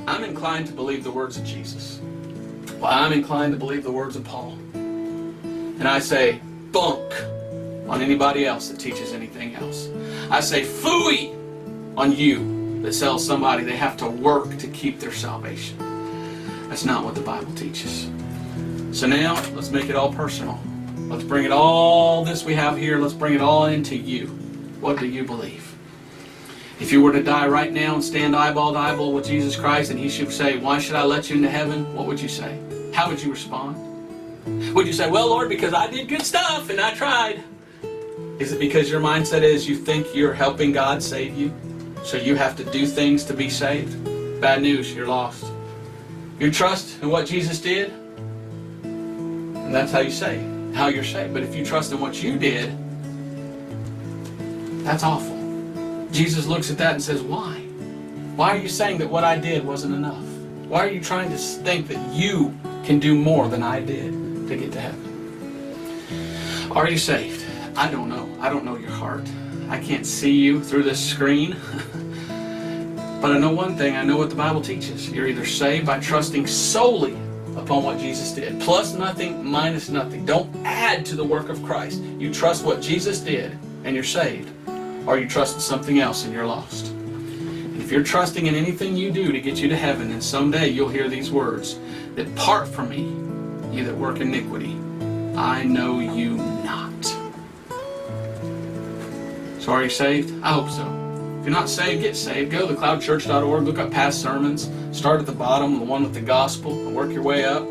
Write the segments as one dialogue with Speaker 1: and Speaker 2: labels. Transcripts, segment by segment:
Speaker 1: I'm inclined to believe the words of Jesus. Well, I'm inclined to believe the words of Paul. And I say, bunk on anybody else that teaches anything else. I say, phooey on you that tells somebody they have to work to keep their salvation. That's not what the Bible teaches. So now, let's make it all personal. Let's bring it all, this we have here, let's bring it all into you. What do you believe? If you were to die right now and stand eyeball to eyeball with Jesus Christ and He should say, why should I let you into heaven? What would you say? How would you respond? Would you say, well, Lord, because I did good stuff and I tried? Is it because your mindset is you think you're helping God save you? So you have to do things to be saved? Bad news, you're lost. You trust in what Jesus did, and that's how you say, how you're saved. But if you trust in what you did, that's awful. Jesus looks at that and says, why? Why are you saying that what I did wasn't enough? Why are you trying to think that you can do more than I did to get to heaven? Are you saved? I don't know. I don't know your heart. I can't see you through this screen. But I know one thing. I know what the Bible teaches. You're either saved by trusting solely upon what Jesus did. Plus nothing, minus nothing. Don't add to the work of Christ. You trust what Jesus did and you're saved. Or you trust in something else and you're lost. And if you're trusting in anything you do to get you to heaven, then someday you'll hear these words. Depart from me, you that work iniquity. I know you not. So are you saved? I hope so. If you're not saved, get saved. Go to thecloudchurch.org, look up past sermons. Start at the bottom, the one with the gospel, and work your way up.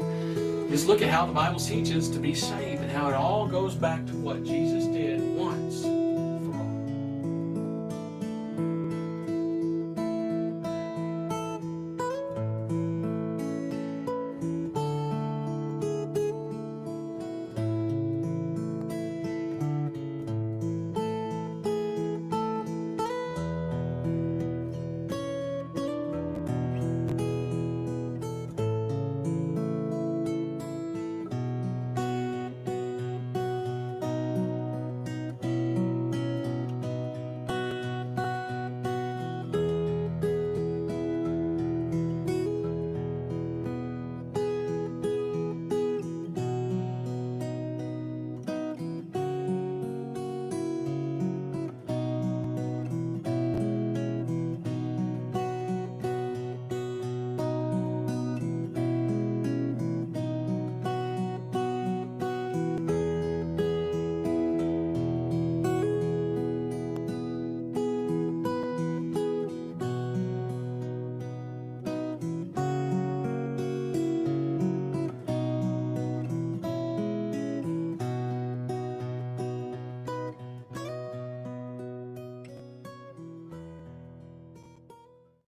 Speaker 1: Just look at how the Bible teaches to be saved and how it all goes back to what Jesus did once